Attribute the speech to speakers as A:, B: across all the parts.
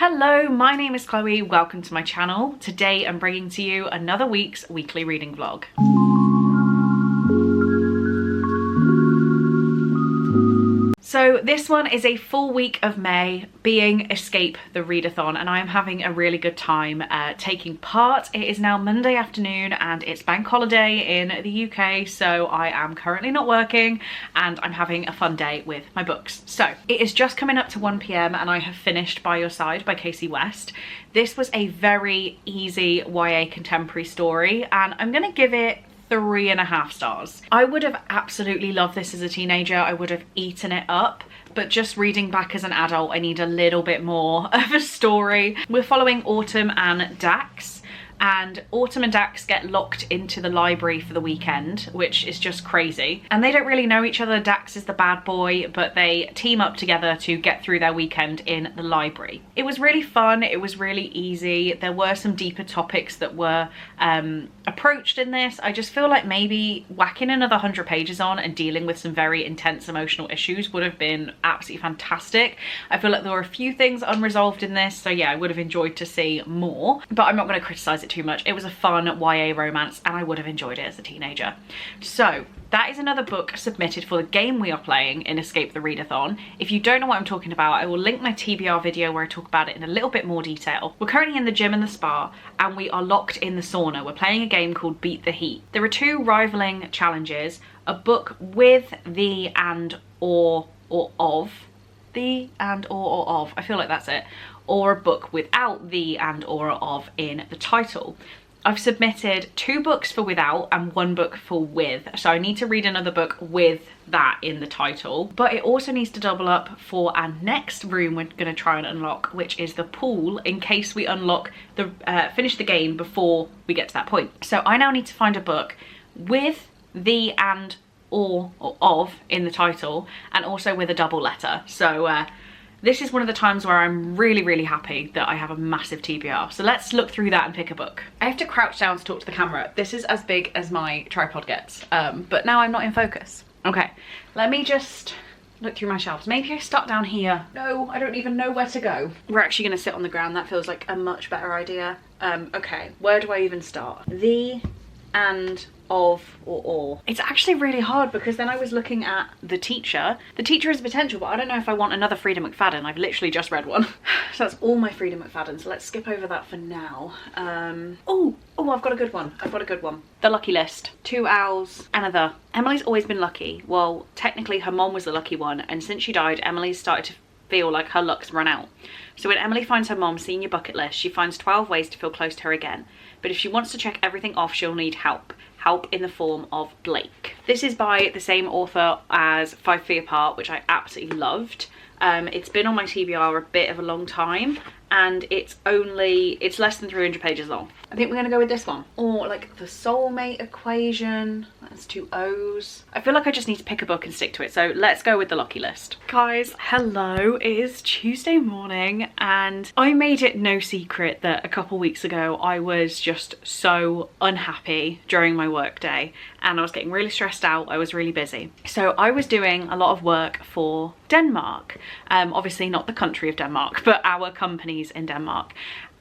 A: Hello, my name is Chloe. Welcome to my channel. Today I'm bringing to you another week's weekly reading vlog. So this one is a full week of May being Escape the Readathon, and I am having a really good time taking part. It is now Monday afternoon and it's bank holiday in the UK, so I am currently not working and I'm having a fun day with my books. So it is just coming up to 1 PM and I have finished By Your Side by Casey West. This was a very easy YA contemporary story and I'm gonna give it 3.5 stars. I would have absolutely loved this as a teenager. I would have eaten it up, but just reading back as an adult, I need a little bit more of a story. We're following Autumn and Dax, and Autumn and Dax get locked into the library for the weekend, which is just crazy. And they don't really know each other. Dax is the bad boy, but they team up together to get through their weekend in the library. It was really fun. It was really easy. There were some deeper topics that were approached in this. I just feel like maybe whacking another 100 pages on and dealing with some very intense emotional issues would have been absolutely fantastic. I feel like there were a few things unresolved in this, so yeah, I would have enjoyed to see more, but I'm not going to criticize it too much. It was a fun YA romance and I would have enjoyed it as a teenager. So that is another book submitted for the game we are playing in Escape the Readathon. If you don't know what I'm talking about, I will link my TBR video where I talk about it in a little bit more detail. We're currently in the gym and the spa and we are locked in the sauna. We're playing a game called Beat the Heat. There are two rivaling challenges: a book with the and or of, the and or of, I feel like that's it, or a book without the and or of in the title. I've submitted 2 books for without and 1 book for with, so I need to read another book with that in the title, but it also needs to double up for our next room we're going to try and unlock, which is the pool, in case we unlock the finish the game before we get to that point. So I now need to find a book with the and or of in the title, and also with a double letter. So this is one of the times where I'm really happy that I have a massive TBR. So let's look through that and pick a book. I have to crouch down to talk to the camera. This is as big as my tripod gets, but now I'm not in focus. Okay, let me just look through my shelves. Maybe I start down here. No, I don't even know where to go. We're actually gonna sit on the ground. That feels like a much better idea. Okay, where do I even start? The and of or. It's actually really hard because then I was looking at The Teacher. The Teacher is potential, but I don't know if I want another Frida McFadden. I've literally just read one. So that's all my Frida McFadden, so let's skip over that for now. Oh, I've got a good one. The Lucky List. 2 owls and a the. Emily's always been lucky. Well, technically her mom was the lucky one, and since she died, Emily's started to feel like her luck's run out. So when Emily finds her mom's senior bucket list, she finds 12 ways to feel close to her again. But if she wants to check everything off, she'll need help in the form of Blake. This is by the same author as 5 Feet Apart, which I absolutely loved. It's been on my TBR a bit of a long time, and it's less than 300 pages long. I think we're gonna go with this one. Or like The Soulmate Equation. That's 2 O's. I feel like I just need to pick a book and stick to it, so let's go with The Lucky List. Guys, hello. It is Tuesday morning and I made it no secret that a couple weeks ago I was just so unhappy during my work day and I was getting really stressed out. I was really busy. So I was doing a lot of work for Denmark. Obviously not the country of Denmark, but our companies in Denmark.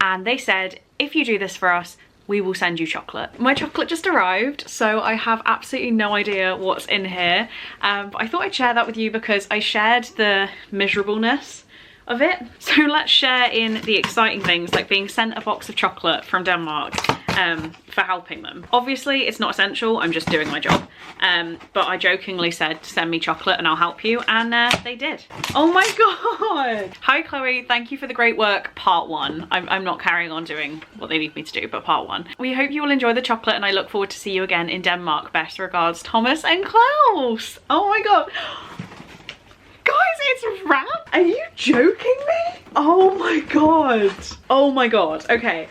A: And they said, if you do this for us, we will send you chocolate. My chocolate just arrived, so I have absolutely no idea what's in here. But I thought I'd share that with you because I shared the miserableness of it. So let's share in the exciting things, like being sent a box of chocolate from Denmark for helping them. Obviously it's not essential, I'm just doing my job. But I jokingly said, send me chocolate and I'll help you, and they did. Oh my god! Hi Chloe, thank you for the great work, part 1. I'm not carrying on doing what they need me to do, but part 1. We hope you will enjoy the chocolate and I look forward to see you again in Denmark. Best regards, Thomas and Klaus. Oh my god. Guys, it's Ram? Are you joking me? Oh my god. Oh my god. Okay.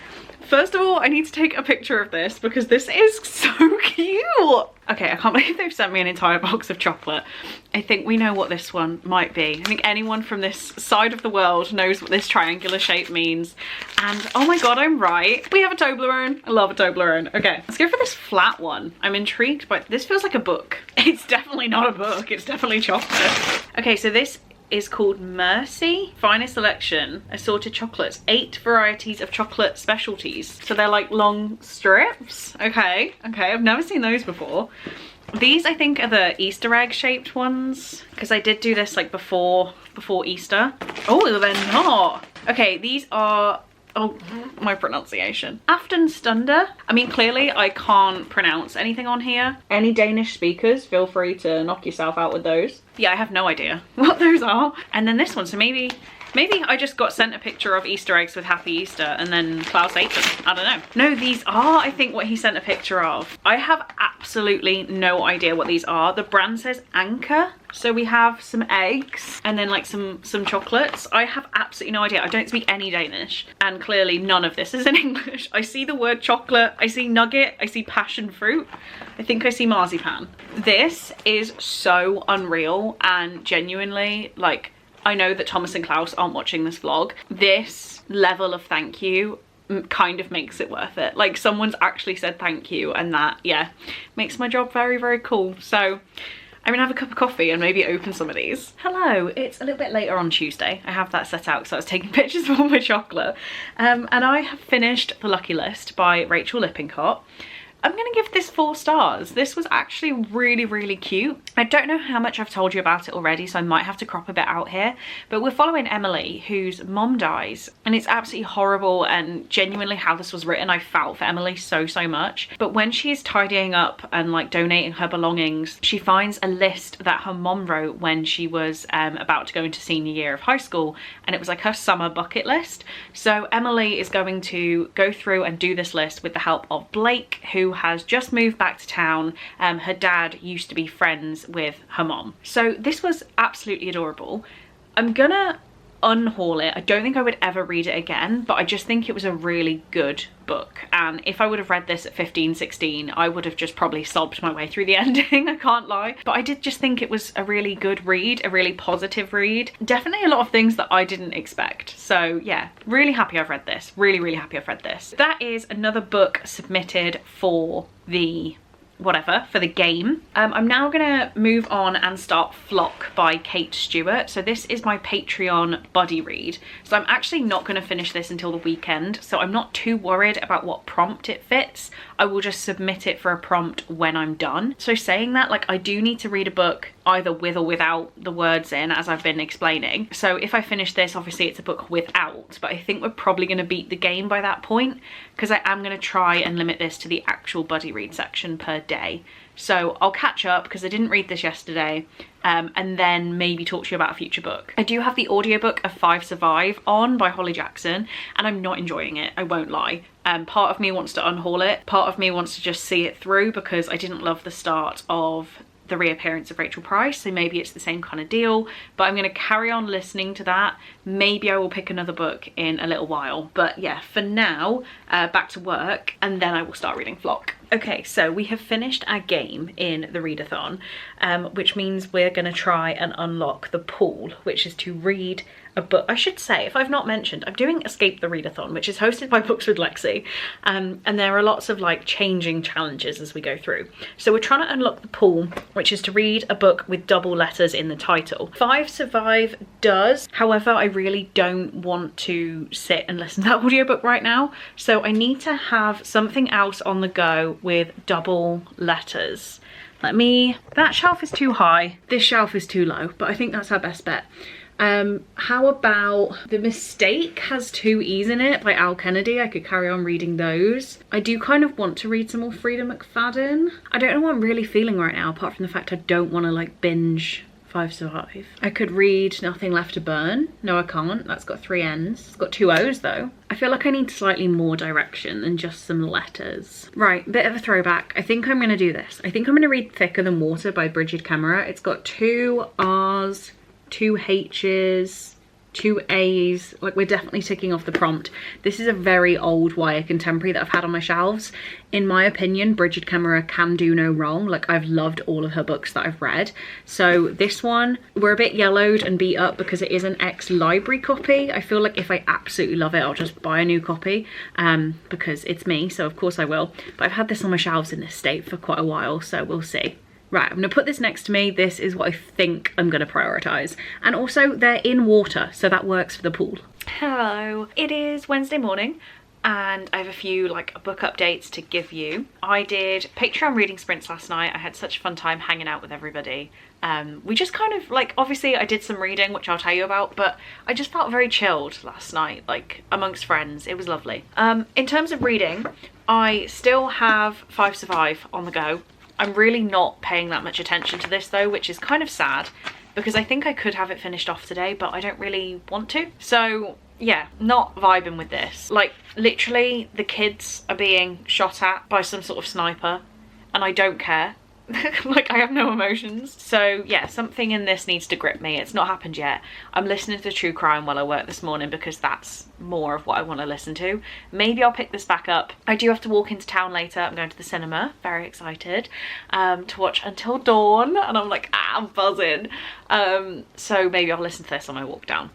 A: First of all, I need to take a picture of this because this is so cute. Okay, I can't believe they've sent me an entire box of chocolate. I think we know what this one might be. I think anyone from this side of the world knows what this triangular shape means. And oh my god, I'm right. We have a Toblerone. I love a Toblerone. Okay, let's go for this flat one. I'm intrigued by this. Feels like a book. It's definitely not a book. It's definitely chocolate. Okay, so this is called Mercy Finest Selection Assorted Chocolates, 8 varieties of chocolate specialties. So they're like long strips. Okay, I've never seen those before. These I think are the Easter egg shaped ones, because I did do this like before Easter. Oh, they're not. Okay, these are, oh, my pronunciation. Aftenstunder. I mean, clearly I can't pronounce anything on here. Any Danish speakers, feel free to knock yourself out with those. Yeah, I have no idea what those are. And then this one, so maybe I just got sent a picture of Easter eggs with Happy Easter and then Klaus ate them. I don't know. No, these are, I think, what he sent a picture of. I have absolutely no idea what these are. The brand says Anchor. So we have some eggs and then like some chocolates. I have absolutely no idea. I don't speak any Danish, and clearly none of this is in English. I see the word chocolate, I see nugget, I see passion fruit. I think I see marzipan. This is so unreal, and genuinely, like, I know that Thomas and Klaus aren't watching this vlog. This level of thank you kind of makes it worth it. Like, someone's actually said thank you, and that, yeah, makes my job very, very cool. So I'm gonna have a cup of coffee and maybe open some of these. Hello, it's a little bit later on Tuesday. I have that set out because I was taking pictures of all my chocolate. And I have finished The Lucky List by Rachel Lippincott. I'm gonna give this 4 stars. This was actually really, really cute. I don't know how much I've told you about it already, so I might have to crop a bit out here, but we're following Emily, whose mom dies, and it's absolutely horrible, and genuinely how this was written, I felt for Emily so much. But when she is tidying up and like donating her belongings, she finds a list that her mom wrote when she was about to go into senior year of high school, and it was like her summer bucket list. So Emily is going to go through and do this list with the help of Blake, who has just moved back to town. Her dad used to be friends with her mom. So this was absolutely adorable. I'm gonna unhaul it. I don't think I would ever read it again, but I just think it was a really good book, and if I would have read this at 15, 16, I would have just probably sobbed my way through the ending, I can't lie. But I did just think it was a really good read, a really positive read. Definitely a lot of things that I didn't expect. So yeah, really happy I've read this. Really happy I've read this. That is another book submitted for the for the game. I'm now gonna move on and start Flock by Kate Stewart. So this is my Patreon buddy read. So I'm actually not gonna finish this until the weekend, so I'm not too worried about what prompt it fits. I will just submit it for a prompt when I'm done. So saying that, like, I do need to read a book either with or without the words in, as I've been explaining. So if I finish this, obviously it's a book without, but I think we're probably going to beat the game by that point, because I am going to try and limit this to the actual buddy read section per day. So I'll catch up, because I didn't read this yesterday, and then maybe talk to you about a future book. I do have the audiobook of 5 Survive on by Holly Jackson, and I'm not enjoying it, I won't lie. Part of me wants to unhaul it, part of me wants to just see it through, because I didn't love the start of the reappearance of Rachel Price, so maybe it's the same kind of deal, but I'm going to carry on listening to that. Maybe I will pick another book in a little while, but yeah, for now, back to work, and then I will start reading Flock. Okay, so we have finished our game in the readathon, which means we're going to try and unlock the pool, which is to read a book. I should say, if I've not mentioned, I'm doing Escape the Readathon, which is hosted by Books with Lexi, and there are lots of like changing challenges as we go through. So we're trying to unlock the pool, which is to read a book with double letters in the title. 5 Survive does, however, I really don't want to sit and listen to that audiobook right now, so I need to have something else on the go with double letters. That shelf is too high, this shelf is too low, but I think that's our best bet. How about The Mistake has 2 E's in it by Al Kennedy? I could carry on reading those. I do kind of want to read some more Frida McFadden. I don't know what I'm really feeling right now, apart from the fact I don't want to like binge 5 Survive. I could read Nothing Left to Burn. No, I can't. That's got 3 N's. It's got 2 O's though. I feel like I need slightly more direction than just some letters. Right, bit of a throwback. I think I'm going to do this. I think I'm going to read Thicker Than Water by Bridget Kemmerer. It's got 2 R's, 2 H's, 2 A's. Like, we're definitely ticking off the prompt. This is a very old YA contemporary that I've had on my shelves. In my opinion, Bridget Kemmerer can do no wrong. Like, I've loved all of her books that I've read. So this one, we're a bit yellowed and beat up because it is an ex-library copy. I feel like if I absolutely love it, I'll just buy a new copy, because it's me, so of course I will. But I've had this on my shelves in this state for quite a while, so we'll see. Right, I'm gonna put this next to me. This is what I think I'm gonna prioritize. And also they're in water, so that works for the pool. Hello, it is Wednesday morning and I have a few like book updates to give you. I did Patreon reading sprints last night. I had such a fun time hanging out with everybody. We just kind of like, obviously I did some reading, which I'll tell you about, but I just felt very chilled last night, like amongst friends. It was lovely. In terms of reading, I still have 5 Survive on the go. I'm really not paying that much attention to this though, which is kind of sad because I think I could have it finished off today, but I don't really want to. So yeah, not vibing with this. Like literally the kids are being shot at by some sort of sniper and I don't care. Like I have no emotions. So yeah, something in this needs to grip me. It's not happened yet. I'm listening to true crime while I work this morning because that's more of what I want to listen to. Maybe I'll pick this back up. I do have to walk into town later. I'm going to the cinema, very excited, to watch Until Dawn, and I'm like, I'm buzzing. So maybe I'll listen to this on my walk down.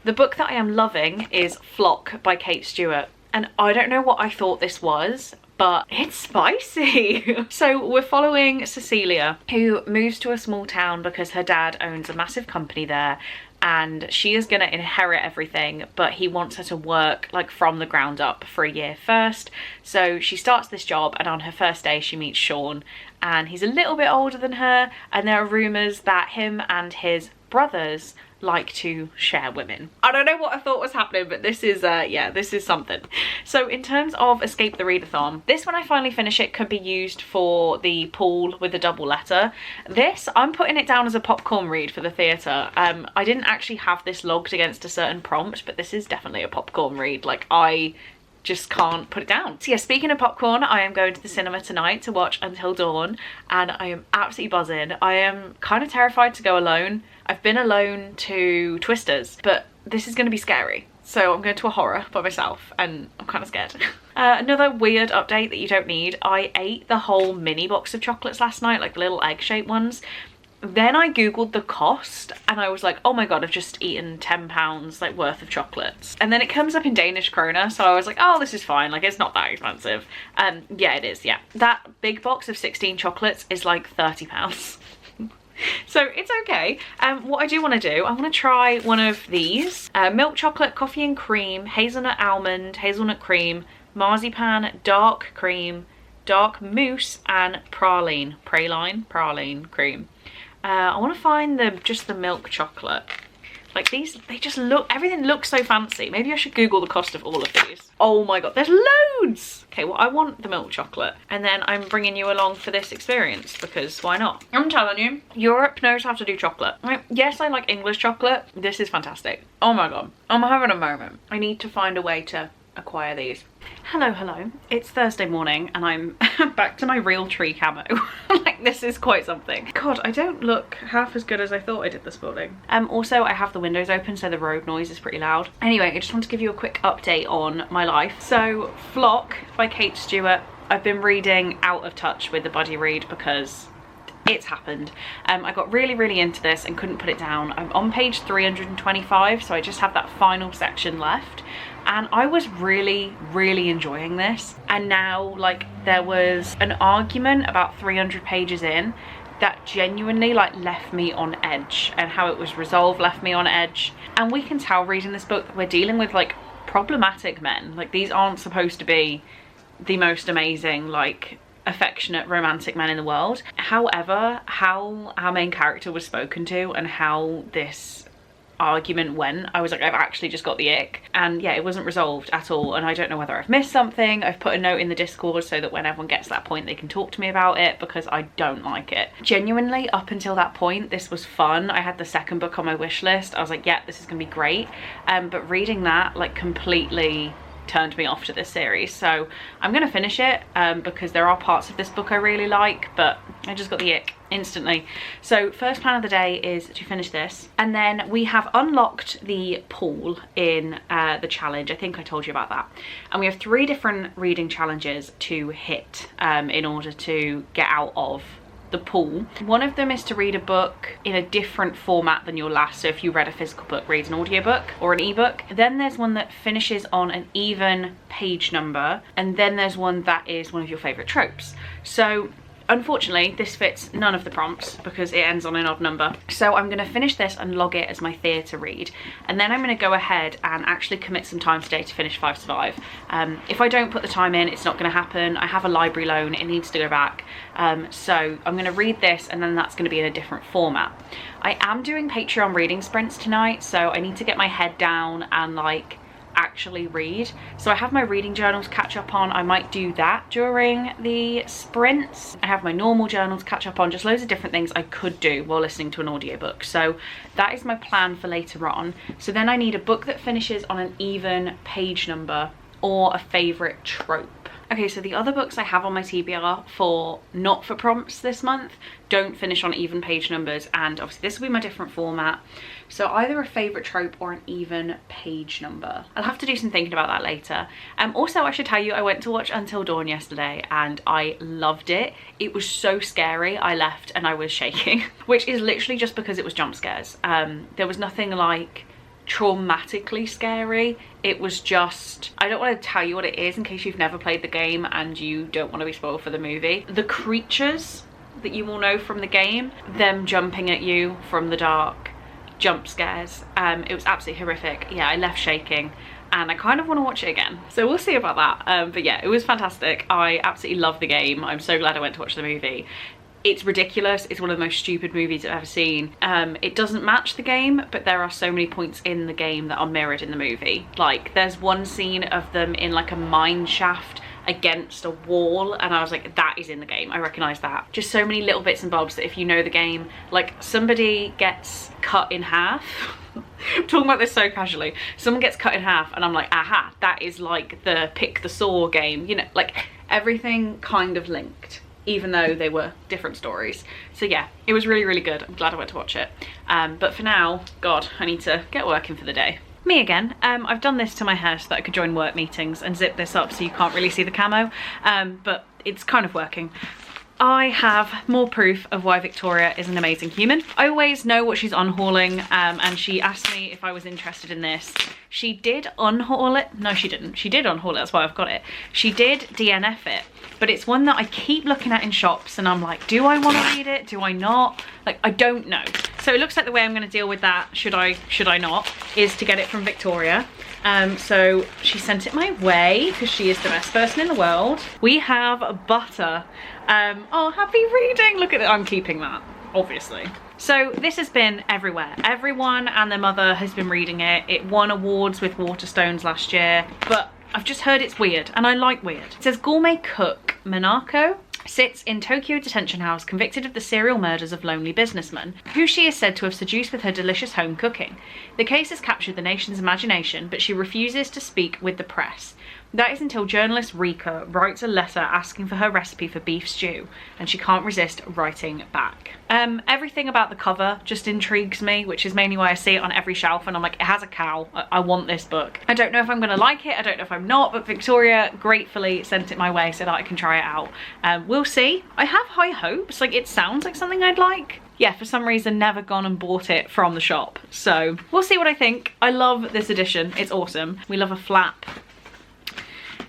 A: The book that I am loving is Flock by Kate Stewart, and I don't know what I thought this was, but it's spicy. So we're following Cecilia, who moves to a small town because her dad owns a massive company there and she is gonna inherit everything, but he wants her to work like from the ground up for a year first. So she starts this job and on her first day she meets Sean, and he's a little bit older than her, and there are rumours that him and his brothers like to share women. I don't know what I thought was happening, but this is yeah, this is something. So in terms of Escape the Readathon, this, when I finally finish it, could be used for the pool with a double letter. This, I'm putting it down as a popcorn read for the theatre. I didn't actually have this logged against a certain prompt, but this is definitely a popcorn read. Like I just can't put it down. So yeah, speaking of popcorn, I am going to the cinema tonight to watch Until Dawn and I am absolutely buzzing. I am kind of terrified to go alone. I've been alone to Twisters, but this is going to be scary. So I'm going to a horror by myself and I'm kind of scared. Another weird update that you don't need. I ate the whole mini box of chocolates last night, like the little egg-shaped ones. Then I googled the cost and I was like, oh my god, I've just eaten £10 like worth of chocolates. And then it comes up in Danish kroner, so I was like, oh, this is fine, like it's not that expensive. Yeah, it is, yeah. That big box of 16 chocolates is like £30. So it's okay. What I do want to do, I want to try one of these. Milk chocolate, coffee and cream, hazelnut almond, hazelnut cream, marzipan, dark cream, dark mousse, and praline cream. I want to find just the milk chocolate. Like these, they just look, everything looks so fancy. Maybe I should Google the cost of all of these. Oh my god, there's loads! Okay, well I want the milk chocolate. And then I'm bringing you along for this experience because why not? I'm telling you, Europe knows how to do chocolate. Like, yes, I like English chocolate. This is fantastic. Oh my god, I'm having a moment. I need to find a way to acquire these. Hello, it's Thursday morning and I'm back to my real tree camo. Like this is quite something. God, I don't look half as good as I thought I did this morning. Also I have the windows open so the road noise is pretty loud. Anyway, I just want to give you a quick update on my life. So Flock by Kate Stewart, I've been reading out of touch with the buddy read because it's happened. I got really into this and couldn't put it down. I'm on page 325, so I just have that final section left. And I was really enjoying this. And now, like, there was an argument about 300 pages in that genuinely, like, left me on edge. And how it was resolved left me on edge. And we can tell reading this book that we're dealing with, like, problematic men. Like, these aren't supposed to be the most amazing, like, affectionate romantic men in the world. However, how our main character was spoken to and how this argument went, I was like, I've actually just got the ick. And yeah, it wasn't resolved at all, and I don't know whether I've missed something. I've put a note in the Discord so that when everyone gets to that point they can talk to me about it, because I don't like it. Genuinely, up until that point this was fun. I had the second book on my wish list. I was like, yeah, this is gonna be great. But reading that like completely turned me off to this series, so I'm gonna finish it because there are parts of this book I really like, but I just got the ick instantly. So first plan of the day is to finish this, and then we have unlocked the pool in the challenge. I think I told you about that, and we have 3 different reading challenges to hit in order to get out of the pool. One of them is to read a book in a different format than your last, so if you read a physical book, read an audiobook or an ebook. Then there's one that finishes on an even page number, and then there's one that is one of your favorite tropes. So unfortunately, this fits none of the prompts because it ends on an odd number. So I'm gonna finish this and log it as my theatre read. And then I'm gonna go ahead and actually commit some time today to finish 5 Survive. If I don't put the time in, it's not gonna happen. I have a library loan, it needs to go back. So I'm gonna read this and then that's gonna be in a different format. I am doing Patreon reading sprints tonight, so I need to get my head down and like actually read. So I have my reading journals catch up on. I might do that during the sprints. I have my normal journals catch up on, just loads of different things I could do while listening to an audiobook. So that is my plan for later on. So then I need a book that finishes on an even page number or a favorite trope. Okay, so the other books I have on my TBR for not for prompts this month don't finish on even page numbers, and obviously this will be my different format. So either a favorite trope or an even page number. I'll have to do some thinking about that later. Also, I should tell you, I went to watch Until Dawn yesterday and I loved it. It was so scary. I left and I was shaking, which is literally just because it was jump scares. There was nothing like traumatically scary. It was just, I don't want to tell you what it is in case you've never played the game and you don't want to be spoiled for the movie. The creatures that you will know from the game, them jumping at you from the dark, jump scares. It was absolutely horrific. Yeah, I left shaking and I kind of want to watch it again. So we'll see about that. But yeah, it was fantastic. I absolutely love the game. I'm so glad I went to watch the movie. It's ridiculous. It's one of the most stupid movies I've ever seen. It doesn't match the game, but there are so many points in the game that are mirrored in the movie. Like, there's one scene of them in like a mine shaft against a wall, and I was like, that is in the game. I recognize that. Just so many little bits and bobs that if you know the game, like somebody gets cut in half. I'm talking about this so casually. Someone gets cut in half and I'm like, aha, that is like the pick the saw game. You know, like everything kind of linked, even though they were different stories. So yeah, it was really, really good. I'm glad I went to watch it. But for now, God, I need to get working for the day. Me again. I've done this to my hair so that I could join work meetings and zip this up so you can't really see the camo, but it's kind of working. I have more proof of why Victoria is an amazing human. I always know what she's unhauling, and she asked me if I was interested in this. She did unhaul it. No, she didn't. She did unhaul it, that's why I've got it. She did DNF it, but it's one that I keep looking at in shops and I'm like, do I want to read it? Do I not? Like, I don't know. So it looks like the way I'm going to deal with that, should I not, is to get it from Victoria. So she sent it my way because she is the best person in the world. We have butter. Oh, happy reading. Look at it. I'm keeping that, obviously. So this has been everywhere. Everyone and their mother has been reading it. It won awards with Waterstones last year, but I've just heard it's weird and I like weird. It says gourmet cook Minako sits in Tokyo detention house convicted of the serial murders of lonely businessmen, who she is said to have seduced with her delicious home cooking. The case has captured the nation's imagination, but she refuses to speak with the press. That is until journalist Rika writes a letter asking for her recipe for beef stew, and she can't resist writing back. Everything about the cover just intrigues me, which is mainly why I see it on every shelf and I'm like, it has a cow. I want this book. I don't know if I'm gonna like it, I don't know if I'm not, but Victoria gratefully sent it my way so that I can try it out. We'll see. I have high hopes. Like, it sounds like something I'd like. Yeah, for some reason never gone and bought it from the shop. So we'll see what I think. I love this edition. It's awesome. We love a flap.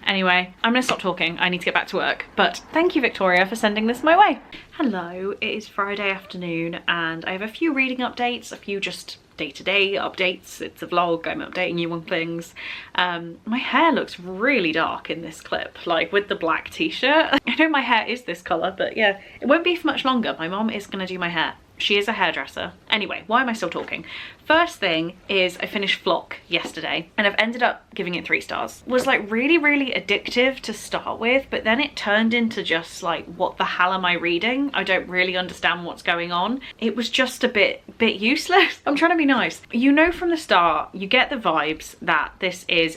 A: Anyway, I'm gonna stop talking. I need to get back to work. But thank you, Victoria, for sending this my way. Hello, it is Friday afternoon and I have a few reading updates, a few just day-to-day updates. It's a vlog, I'm updating you on things. My hair looks really dark in this clip, like with the black t-shirt. I know my hair is this colour, but yeah, it won't be for much longer. My mom is gonna do my hair. She is a hairdresser. Anyway, why am I still talking? First thing is I finished Flock yesterday and I've ended up giving it 3 stars. It was like really, really addictive to start with, but then it turned into just like, what the hell am I reading? I don't really understand what's going on. It was just a bit useless. I'm trying to be nice. You know from the start, you get the vibes that this is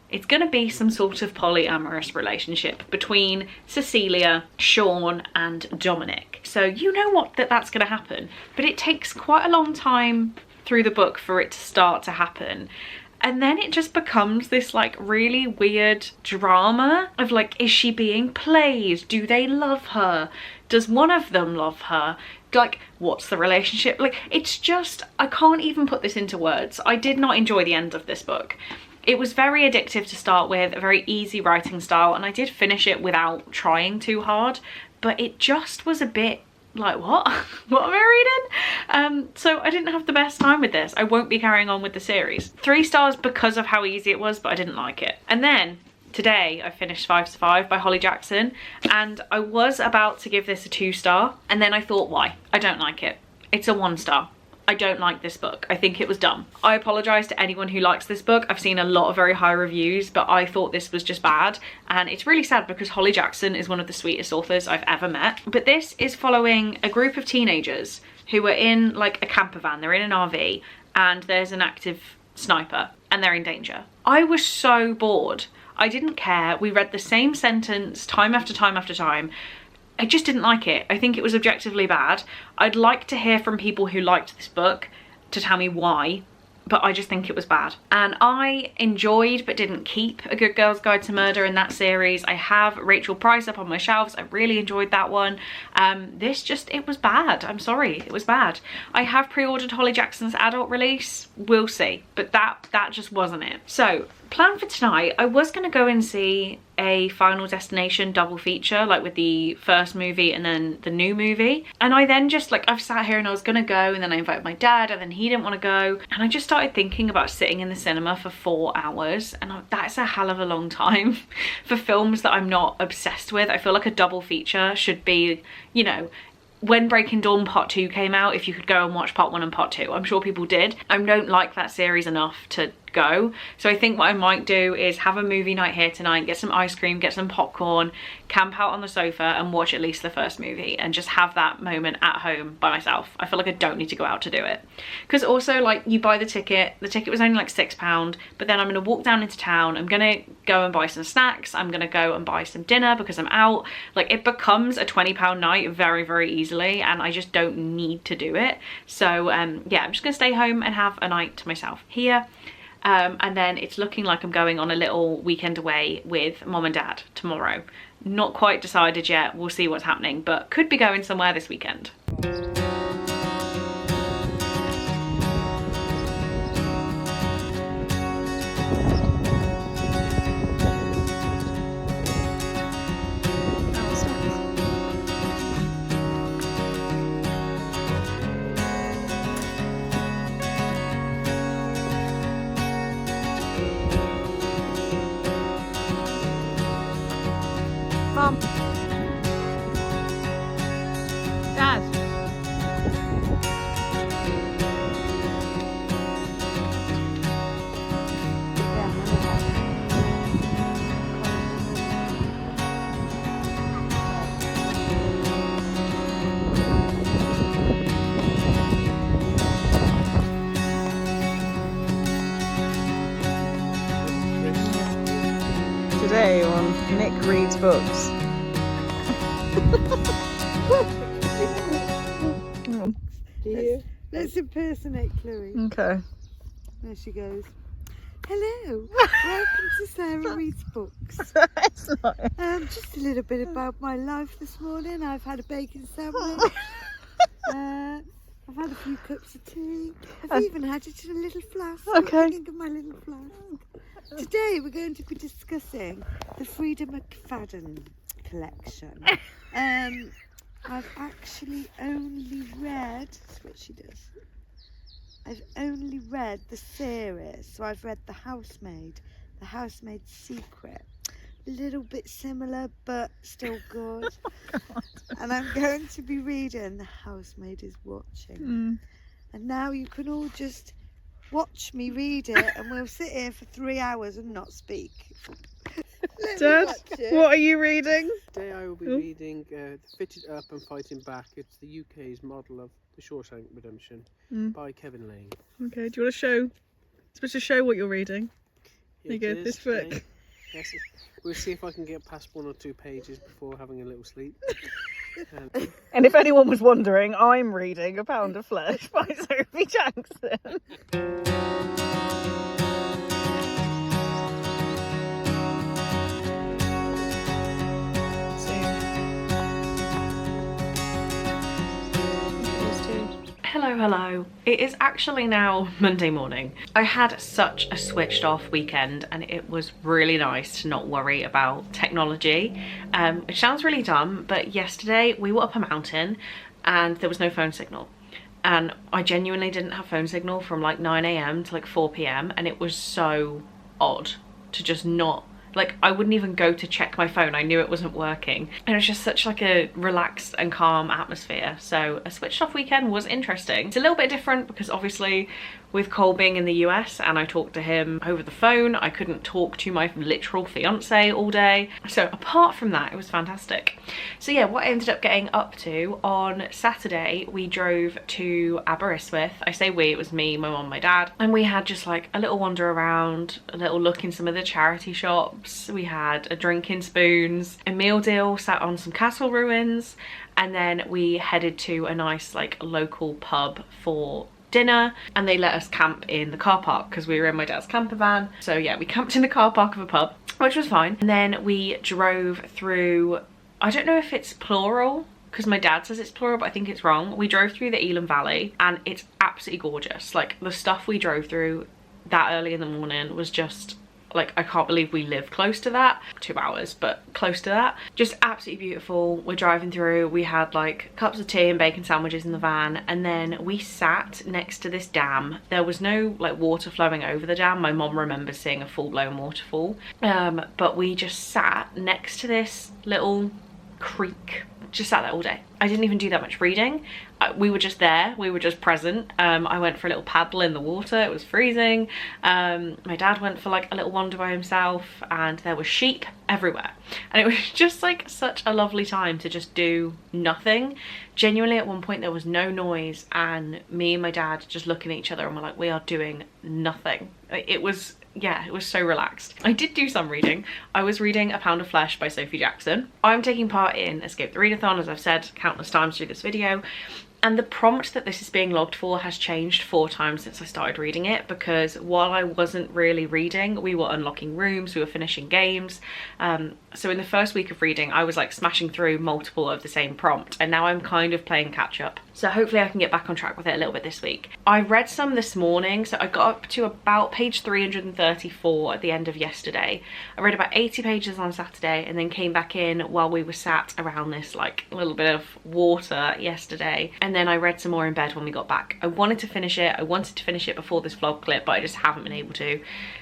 A: it's gonna be some sort of polyamorous relationship between Cecilia, Sean, and Dominic. So you know what that's gonna happen, but it takes quite a long time through the book for it to start to happen. And then it just becomes this like really weird drama of like, is she being played? Do they love her? Does one of them love her? Like, what's the relationship? Like, it's just, I can't even put this into words. I did not enjoy the end of this book. It was very addictive to start with, a very easy writing style, and I did finish it without trying too hard, but it just was a bit like, what? What am I reading? So I didn't have the best time with this. I won't be carrying on with the series. 3 stars because of how easy it was, but I didn't like it. And then today I finished 5 to 5 by Holly Jackson, and I was about to give this a 2 star, and then I thought, why? I don't like it. It's a 1 star. I don't like this book. I think it was dumb. I apologise to anyone who likes this book. I've seen a lot of very high reviews, but I thought this was just bad. And it's really sad because Holly Jackson is one of the sweetest authors I've ever met. But this is following a group of teenagers who are in like a camper van. They're in an RV and there's an active sniper and they're in danger. I was so bored. I didn't care. We read the same sentence time after time after time. I just didn't like it. I think it was objectively bad. I'd like to hear from people who liked this book to tell me why, but I just think it was bad. And I enjoyed but didn't keep A Good Girl's Guide to Murder in that series. I have Rachel Price up on my shelves. I really enjoyed that one. It was bad. I'm sorry, it was bad. I have pre-ordered Holly Jackson's adult release. We'll see, but that just wasn't it. So, plan for tonight, I was gonna go and see a Final Destination double feature, like with the first movie and then the new movie. And I then just like, I've sat here and I was gonna go, and then I invited my dad and then he didn't want to go. And I just started thinking about sitting in the cinema for 4 hours. And that's a hell of a long time for films that I'm not obsessed with. I feel like a double feature should be, you know, when Breaking Dawn Part 2 came out, if you could go and watch Part 1 and Part 2. I'm sure people did. I don't like that series enough to go. So I think what I might do is have a movie night here tonight, get some ice cream, get some popcorn, camp out on the sofa and watch at least the first movie and just have that moment at home by myself. I feel like I don't need to go out to do it. Because also, like, you buy the ticket was only like £6, but then I'm gonna walk down into town, I'm gonna go and buy some snacks, I'm gonna go and buy some dinner because I'm out. Like, it becomes a £20 night very, very easily, and I just don't need to do it. So yeah, I'm just gonna stay home and have a night to myself here. And then it's looking like I'm going on a little weekend away with mom and dad tomorrow. Not quite decided yet, we'll see what's happening, but could be going somewhere this weekend. Mom. Dad.
B: Today on Nick Reads Books.
C: Let's impersonate Chloe.
B: Okay.
C: There she goes. Hello, welcome to Sarah Reads Books.
B: It's not.
C: Just a little bit about my life this morning. I've had a bacon sandwich. I've had a few cups of tea. I've even had it in a little flask.
B: Okay.
C: What do you think of my little flask? Today we're going to be discussing the Frida McFadden collection. I've actually only read, that's what she does. I've only read the series, so I've read The Housemaid's Secret. A little bit similar, but still good. And I'm going to be reading The Housemaid is Watching. And now you can all just watch me read it, and we'll sit here for 3 hours and not speak.
B: Dad, what are you reading?
D: Today I will be reading Fitted Up and Fighting Back. It's the UK's model of The Shawshank Redemption by Kevin Lane.
B: Okay, do you want to show? Supposed to show what you're reading? There you go,
D: It is
B: this book.
D: today. Yes, we'll see if I can get past 1 or 2 pages before having a little sleep.
B: And if anyone was wondering, I'm reading A Pound of Flesh by Sophie Jackson.
A: Hello Hello. It is actually now Monday morning. I had such a switched off weekend and it was really nice to not worry about technology. It sounds really dumb, but yesterday we were up a mountain and there was no phone signal. And I genuinely didn't have phone signal from like 9 AM to like 4 PM, and it was so odd to just not, like, I wouldn't even go to check my phone. I knew it wasn't working. And it was just such like a relaxed and calm atmosphere. So a switched off weekend was interesting. It's a little bit different because obviously with Cole being in the US and I talked to him over the phone, I couldn't talk to my literal fiance all day. So apart from that, it was fantastic. So yeah, what I ended up getting up to on Saturday, we drove to Aberystwyth. I say we, it was me, my mum, my dad. And we had just like a little wander around, a little look in some of the charity shops. We had a drink in Spoons, a meal deal, sat on some castle ruins. And then we headed to a nice like local pub for dinner, and they let us camp in the car park because we were in my dad's camper van. So yeah, we camped in the car park of a pub, which was fine. And then we drove through, I don't know if it's plural because my dad says it's plural, but I think it's wrong. We drove through the Elam Valley and it's absolutely gorgeous. Like the stuff we drove through that early in the morning was just like, I can't believe we live close to that. 2 hours, but close to that. Just absolutely beautiful. We're driving through, we had like cups of tea and bacon sandwiches in the van, and then we sat next to this dam. There was no like water flowing over the dam. My mom remembers seeing a full-blown waterfall. But we just sat next to this little creek. Just sat there all day. I didn't even do that much reading. We were just there, we were just present. I went for a little paddle in the water, it was freezing. My dad went for like a little wander by himself, and there were sheep everywhere. And it was just like such a lovely time to just do nothing. Genuinely at one point there was no noise, and me and my dad just looking at each other and we're like, we are doing nothing. It was, yeah, it was so relaxed. I did do some reading. I was reading A Pound of Flesh by Sophie Jackson. I'm taking part in Escape the Readathon, as I've said countless times through this video. And the prompt that this is being logged for has changed 4 times since I started reading it, because while I wasn't really reading, we were unlocking rooms, we were finishing games. So in the first week of reading, I was like smashing through multiple of the same prompt, and now I'm kind of playing catch up. So hopefully I can get back on track with it a little bit this week. I read some this morning, so I got up to about page 334 at the end of yesterday. I read about 80 pages on Saturday, and then came back in while we were sat around this like little bit of water yesterday. And then I read some more in bed when we got back. I wanted to finish it. I wanted to finish it before this vlog clip, but I just haven't been able to.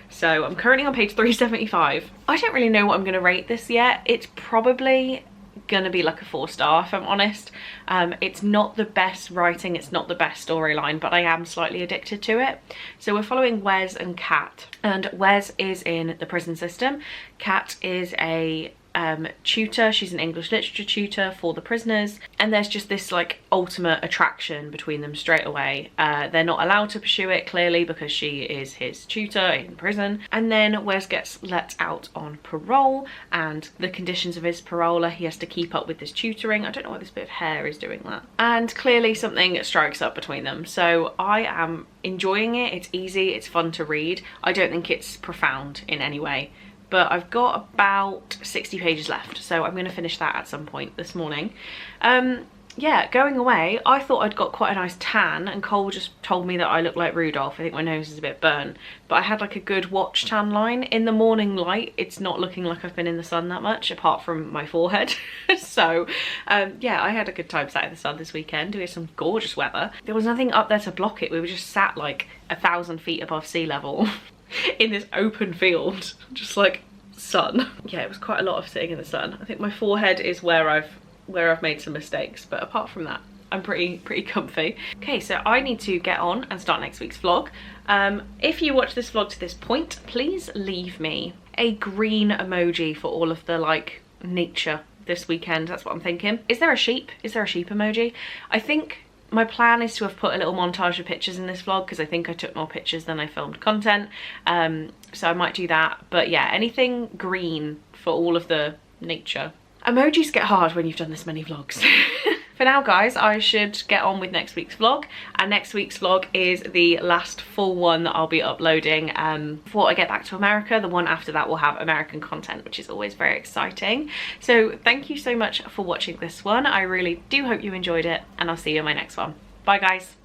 A: So I'm currently on page 375. I don't really know what I'm going to rate this yet. It's probably gonna be like a 4-star if I'm honest. It's not the best writing, it's not the best storyline, but I am slightly addicted to it. So we're following Wes and Kat, and Wes is in the prison system. Kat is a tutor. She's an English literature tutor for the prisoners, and there's just this like ultimate attraction between them straight away. They're not allowed to pursue it clearly because she is his tutor in prison, and then Wes gets let out on parole, and the conditions of his parole are he has to keep up with this tutoring. I don't know why this bit of hair is doing that, and clearly something strikes up between them. So I am enjoying it. It's easy, it's fun to read. I don't think it's profound in any way, but I've got about 60 pages left, so I'm going to finish that at some point this morning. Yeah, going away, I thought I'd got quite a nice tan, and Cole just told me that I look like Rudolph. I think my nose is a bit burnt, but I had like a good watch tan line. In the morning light, it's not looking like I've been in the sun that much, apart from my forehead. So yeah, I had a good time sat in the sun this weekend. We had some gorgeous weather. There was nothing up there to block it. We were just sat like 1,000 feet above sea level in this open field, just like sun. Yeah, it was quite a lot of sitting in the sun. I think my forehead is where I've made some mistakes, but apart from that, I'm pretty comfy. Okay, so I need to get on and start next week's vlog. If you watch this vlog to this point, please leave me a green emoji for all of the like nature this weekend. That's what I'm thinking. Is there a sheep? Is there a sheep emoji? I think my plan is to have put a little montage of pictures in this vlog, because I think I took more pictures than I filmed content. So I might do that. But yeah, anything green for all of the nature. Emojis get hard when you've done this many vlogs. For now, guys, I should get on with next week's vlog. And next week's vlog is the last full one that I'll be uploading before I get back to America. The one after that will have American content, which is always very exciting. So thank you so much for watching this one. I really do hope you enjoyed it, and I'll see you in my next one. Bye, guys.